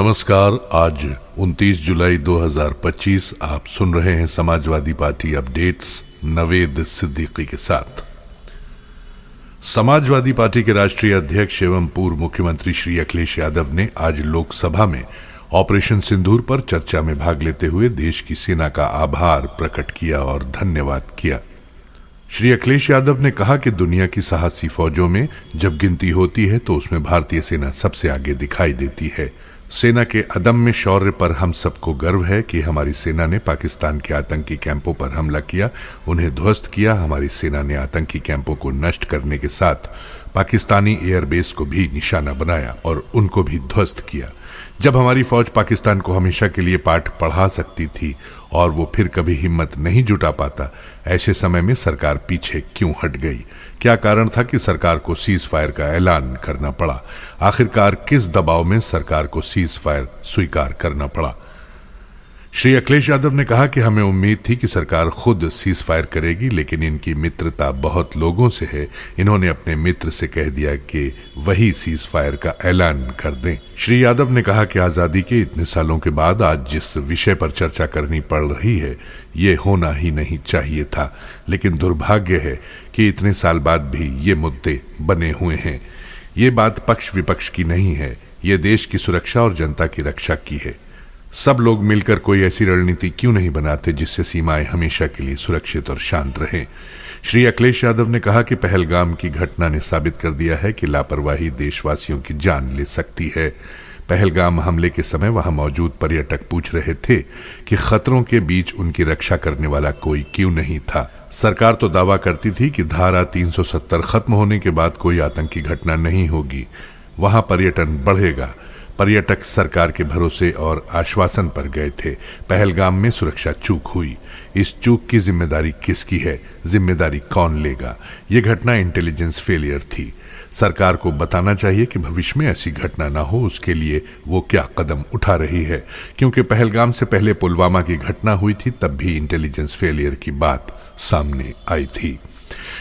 नमस्कार। आज 29 जुलाई 2025 आप सुन रहे हैं समाजवादी पार्टी अपडेट्स नवेद सिद्दीकी के साथ। समाजवादी पार्टी के राष्ट्रीय अध्यक्ष एवं पूर्व मुख्यमंत्री श्री अखिलेश यादव ने आज लोकसभा में ऑपरेशन सिंदूर पर चर्चा में भाग लेते हुए देश की सेना का आभार प्रकट किया और धन्यवाद किया। श्री अखिलेश यादव ने कहा कि दुनिया की साहसी फौजों में जब गिनती होती है तो उसमें भारतीय सेना सबसे आगे दिखाई देती है। सेना के अदम्य शौर्य पर हम सबको गर्व है कि हमारी सेना ने पाकिस्तान के आतंकी कैंपों पर हमला किया, उन्हें ध्वस्त किया। हमारी सेना ने आतंकी कैंपों को नष्ट करने के साथ पाकिस्तानी एयरबेस को भी निशाना बनाया और उनको भी ध्वस्त किया। जब हमारी फौज पाकिस्तान को हमेशा के लिए पाठ पढ़ा सकती थी और वो फिर कभी हिम्मत नहीं जुटा पाता, ऐसे समय में सरकार पीछे क्यों हट गई? क्या कारण था कि सरकार को सीज फायर का ऐलान करना पड़ा? आखिरकार किस दबाव में सरकार को सीज फायर स्वीकार करना पड़ा? श्री अखिलेश यादव ने कहा कि हमें उम्मीद थी कि सरकार खुद सीज फायर करेगी, लेकिन इनकी मित्रता बहुत लोगों से है। इन्होंने अपने मित्र से कह दिया कि वही सीज फायर का ऐलान कर दें। श्री यादव ने कहा कि आजादी के इतने सालों के बाद आज जिस विषय पर चर्चा करनी पड़ रही है, ये होना ही नहीं चाहिए था, लेकिन दुर्भाग्य है कि इतने साल बाद भी ये मुद्दे बने हुए हैं। ये बात पक्ष विपक्ष की नहीं है, ये देश की सुरक्षा और जनता की रक्षा की है। सब लोग मिलकर कोई ऐसी रणनीति क्यों नहीं बनाते जिससे सीमाएं हमेशा के लिए सुरक्षित और शांत रहें? श्री अखिलेश यादव ने कहा कि पहलगाम की घटना ने साबित कर दिया है कि लापरवाही देशवासियों की जान ले सकती है। पहलगाम हमले के समय वहां मौजूद पर्यटक पूछ रहे थे कि खतरों के बीच उनकी रक्षा करने वाला कोई क्यों नहीं था। सरकार तो दावा करती थी कि धारा 370 खत्म होने के बाद कोई आतंकी घटना नहीं होगी, वहां पर्यटन बढ़ेगा। पर्यटक सरकार के भरोसे और आश्वासन पर गए थे। पहलगाम में सुरक्षा चूक हुई। इस चूक की जिम्मेदारी किसकी है? जिम्मेदारी कौन लेगा? यह घटना इंटेलिजेंस फेलियर थी। सरकार को बताना चाहिए कि भविष्य में ऐसी घटना ना हो, उसके लिए वो क्या कदम उठा रही है, क्योंकि पहलगाम से पहले पुलवामा की घटना हुई थी, तब भी इंटेलिजेंस फेलियर की बात सामने आई थी।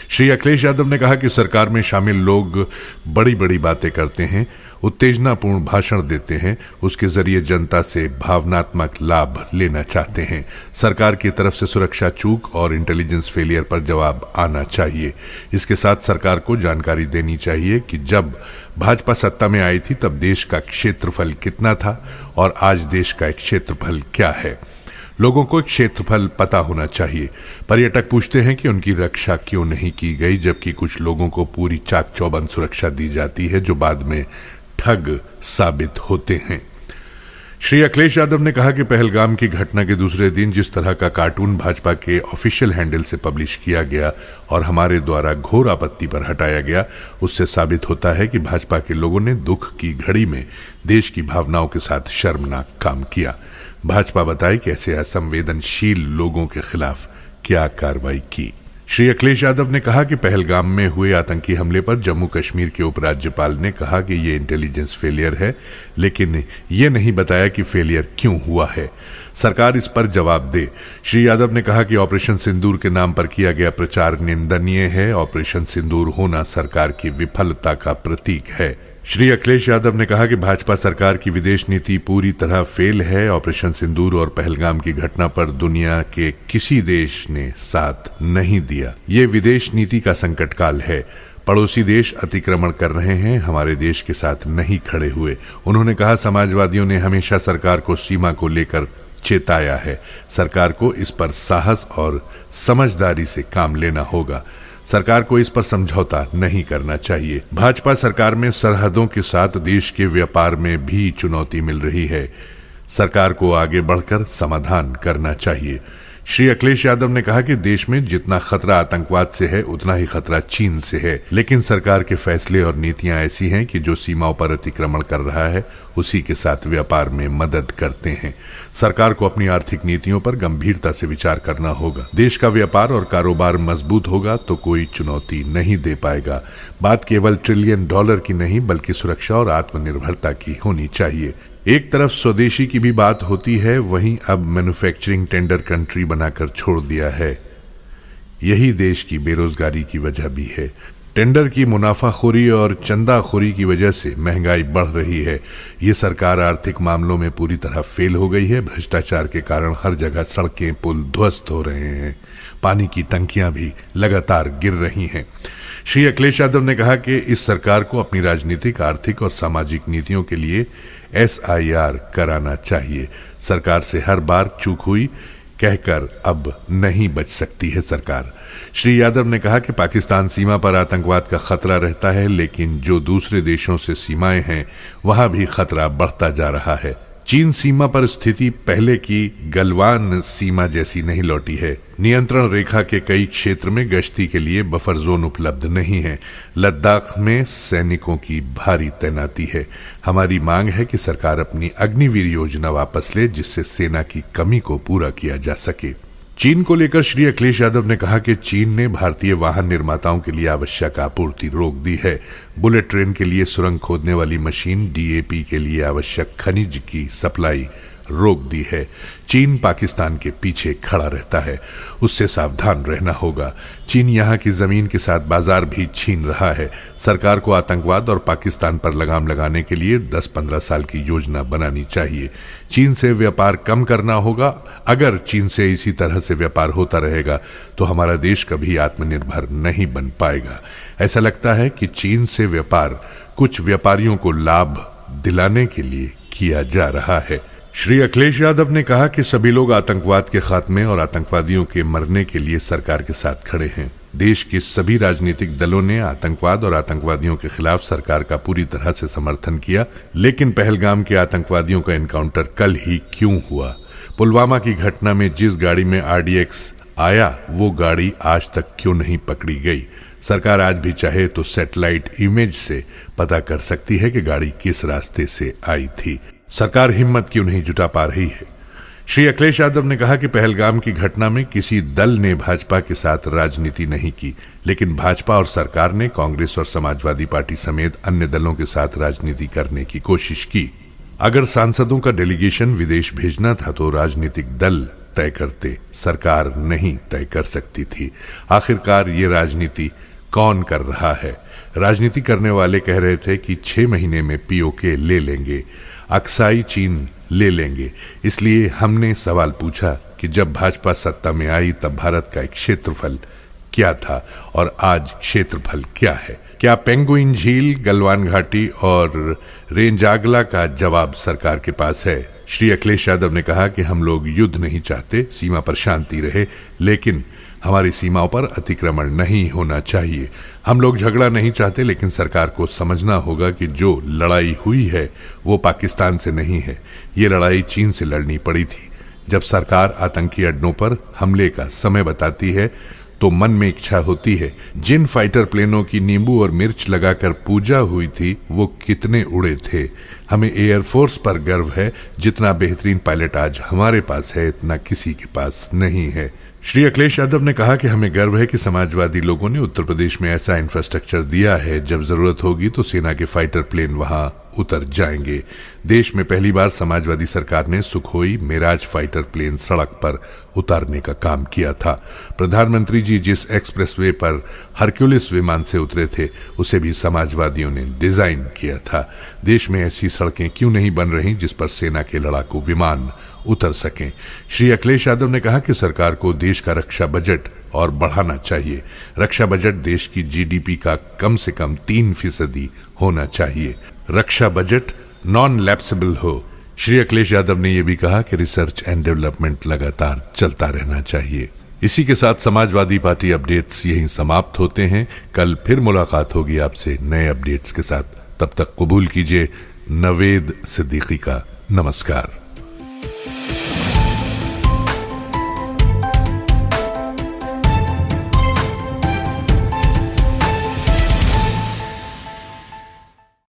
श्री अखिलेश यादव ने कहा कि सरकार में शामिल लोग बड़ी बड़ी बातें करते हैं, उत्तेजनापूर्ण भाषण देते हैं, उसके जरिए जनता से भावनात्मक लाभ लेना चाहते हैं। सरकार की तरफ से सुरक्षा चूक और इंटेलिजेंस फेलियर पर जवाब आना चाहिए। इसके साथ सरकार को जानकारी देनी चाहिए कि जब भाजपा सत्ता में आई थी तब देश का क्षेत्रफल कितना था और आज देश का क्षेत्रफल क्या है। लोगों को क्षेत्रफल पता होना चाहिए। पर्यटक पूछते हैं कि उनकी रक्षा क्यों नहीं की गई, जबकि कुछ लोगों को पूरी चाक चौबंद सुरक्षा दी जाती है जो बाद में ठग साबित होते हैं। श्री अखिलेश यादव ने कहा कि पहलगाम की घटना के दूसरे दिन जिस तरह का कार्टून भाजपा के ऑफिशियल हैंडल से पब्लिश किया गया और हमारे द्वारा घोर आपत्ति पर हटाया गया, उससे साबित होता है कि भाजपा के लोगों ने दुख की घड़ी में देश की भावनाओं के साथ शर्मनाक काम किया। भाजपा बताए कि ऐसे असंवेदनशील लोगों के खिलाफ क्या कार्रवाई की। श्री अखिलेश यादव ने कहा कि पहलगाम में हुए आतंकी हमले पर जम्मू कश्मीर के उपराज्यपाल ने कहा कि ये इंटेलिजेंस फेलियर है, लेकिन ये नहीं बताया कि फेलियर क्यों हुआ है। सरकार इस पर जवाब दे। श्री यादव ने कहा कि ऑपरेशन सिंदूर के नाम पर किया गया प्रचार निंदनीय है। ऑपरेशन सिंदूर होना सरकार की विफलता का प्रतीक है। श्री अखिलेश यादव ने कहा कि भाजपा सरकार की विदेश नीति पूरी तरह फेल है। ऑपरेशन सिंदूर और पहलगाम की घटना पर दुनिया के किसी देश ने साथ नहीं दिया। ये विदेश नीति का संकट काल है। पड़ोसी देश अतिक्रमण कर रहे हैं, हमारे देश के साथ नहीं खड़े हुए। उन्होंने कहा समाजवादियों ने हमेशा सरकार को सीमा को लेकर चेताया है। सरकार को इस पर साहस और समझदारी से काम लेना होगा। सरकार को इस पर समझौता नहीं करना चाहिए। भाजपा सरकार में सरहदों के साथ देश के व्यापार में भी चुनौती मिल रही है। सरकार को आगे बढ़कर समाधान करना चाहिए। श्री अखिलेश यादव ने कहा कि देश में जितना खतरा आतंकवाद से है उतना ही खतरा चीन से है, लेकिन सरकार के फैसले और नीतियां ऐसी हैं कि जो सीमाओं पर अतिक्रमण कर रहा है उसी के साथ व्यापार में मदद करते हैं। सरकार को अपनी आर्थिक नीतियों पर गंभीरता से विचार करना होगा। देश का व्यापार और कारोबार मजबूत होगा तो कोई चुनौती नहीं दे पाएगा। बात केवल $1 ट्रिलियन की नहीं बल्कि सुरक्षा और आत्मनिर्भरता की होनी चाहिए। एक तरफ स्वदेशी की भी बात होती है, वहीं अब मैन्युफैक्चरिंग टेंडर कंट्री बनाकर छोड़ दिया है। यही देश की बेरोजगारी की वजह भी है। टेंडर की मुनाफाखोरी और चंदाखोरी की वजह से महंगाई बढ़ रही है। ये सरकार आर्थिक मामलों में पूरी तरह फेल हो गई है। भ्रष्टाचार के कारण हर जगह सड़कें पुल ध्वस्त हो रहे हैं, पानी की टंकियां भी लगातार गिर रही हैं। श्री अखिलेश यादव ने कहा कि इस सरकार को अपनी राजनीतिक, आर्थिक और सामाजिक नीतियों के लिए SIR कराना चाहिए। सरकार से हर बार चूक हुई कहकर अब नहीं बच सकती है सरकार। श्री यादव ने कहा कि पाकिस्तान सीमा पर आतंकवाद का खतरा रहता है, लेकिन जो दूसरे देशों से सीमाएं हैं वहां भी खतरा बढ़ता जा रहा है। चीन सीमा पर स्थिति पहले की गलवान सीमा जैसी नहीं लौटी है। नियंत्रण रेखा के कई क्षेत्र में गश्ती के लिए बफर जोन उपलब्ध नहीं है। लद्दाख में सैनिकों की भारी तैनाती है। हमारी मांग है कि सरकार अपनी अग्निवीर योजना वापस ले, जिससे सेना की कमी को पूरा किया जा सके। चीन को लेकर श्री अखिलेश यादव ने कहा कि चीन ने भारतीय वाहन निर्माताओं के लिए आवश्यक आपूर्ति रोक दी है। बुलेट ट्रेन के लिए सुरंग खोदने वाली मशीन, DAP के लिए आवश्यक खनिज की सप्लाई रोक दी है। चीन पाकिस्तान के पीछे खड़ा रहता है, उससे सावधान रहना होगा। चीन यहाँ की जमीन के साथ बाजार भी छीन रहा है। सरकार को आतंकवाद और पाकिस्तान पर लगाम लगाने के लिए 10-15 साल की योजना बनानी चाहिए। चीन से व्यापार कम करना होगा। अगर चीन से इसी तरह से व्यापार होता रहेगा तो हमारा देश कभी आत्मनिर्भर नहीं बन पाएगा। ऐसा लगता है कि चीन से व्यापार कुछ व्यापारियों को लाभ दिलाने के लिए किया जा रहा है। श्री अखिलेश यादव ने कहा कि सभी लोग आतंकवाद के खात्मे और आतंकवादियों के मरने के लिए सरकार के साथ खड़े हैं। देश के सभी राजनीतिक दलों ने आतंकवाद और आतंकवादियों के खिलाफ सरकार का पूरी तरह से समर्थन किया, लेकिन पहलगाम के आतंकवादियों का एनकाउंटर कल ही क्यों हुआ? पुलवामा की घटना में जिस गाड़ी में RDX आया वो गाड़ी आज तक क्यों नहीं पकड़ी गई? सरकार आज भी चाहे तो सैटेलाइट इमेज से पता कर सकती है कि गाड़ी किस रास्ते से आई थी। सरकार हिम्मत क्यों नहीं जुटा पा रही है? श्री अखिलेश यादव ने कहा कि पहलगाम की घटना में किसी दल ने भाजपा के साथ राजनीति नहीं की, लेकिन भाजपा और सरकार ने कांग्रेस और समाजवादी पार्टी समेत अन्य दलों के साथ राजनीति करने की कोशिश की। अगर सांसदों का डेलीगेशन विदेश भेजना था तो राजनीतिक दल तय करते, सरकार नहीं तय कर सकती थी। आखिरकार ये राजनीति कौन कर रहा है? राजनीति करने वाले कह रहे थे कि 6 महीने में POK ले लेंगे, अक्साई चीन ले लेंगे। इसलिए हमने सवाल पूछा कि जब भाजपा सत्ता में आई तब भारत का एक क्षेत्रफल क्या था और आज क्षेत्रफल क्या है? क्या पेंगुइन झील, गलवान घाटी और रेंज आगला का जवाब सरकार के पास है? श्री अखिलेश यादव ने कहा कि हम लोग युद्ध नहीं चाहते, सीमा पर शांति रहे, लेकिन हमारी सीमाओं पर अतिक्रमण नहीं होना चाहिए। हम लोग झगड़ा नहीं चाहते, लेकिन सरकार को समझना होगा कि जो लड़ाई हुई है वो पाकिस्तान से नहीं है, ये लड़ाई चीन से लड़नी पड़ी थी। जब सरकार आतंकी अड्डों पर हमले का समय बताती है तो मन में इच्छा होती है, जिन फाइटर प्लेनों की नींबू और मिर्च लगाकर पूजा हुई थी वो कितने उड़े थे। हमें एयरफोर्स पर गर्व है, जितना बेहतरीन पायलट आज हमारे पास है इतना किसी के पास नहीं है। श्री अखिलेश यादव ने कहा कि हमें गर्व है कि समाजवादी लोगों ने उत्तर प्रदेश में ऐसा इंफ्रास्ट्रक्चर दिया है, जब जरूरत होगी तो सेना के फाइटर प्लेन वहां उतर जाएंगे। देश में पहली बार समाजवादी सरकार ने सुखोई, मेराज फाइटर प्लेन सड़क पर उतारने का काम किया था। प्रधानमंत्री जी जिस एक्सप्रेसवे पर हरक्यूलिस विमान से उतरे थे उसे भी समाजवादियों ने डिजाइन किया था। देश में ऐसी सड़कें क्यों नहीं बन रही जिस पर सेना के लड़ाकू विमान उतर सकें? श्री अखिलेश यादव ने कहा कि सरकार को देश का रक्षा बजट और बढ़ाना चाहिए। रक्षा बजट देश की GDP का कम से कम 3% होना चाहिए। रक्षा बजट नॉन लैप्सेबल हो। श्री अखिलेश यादव ने यह भी कहा कि रिसर्च एंड डेवलपमेंट लगातार चलता रहना चाहिए। इसी के साथ समाजवादी पार्टी अपडेट्स यहीं समाप्त होते हैं। कल फिर मुलाकात होगी आपसे नए अपडेट्स के साथ। तब तक कबूल कीजिए नवेद सिद्दीकी का नमस्कार।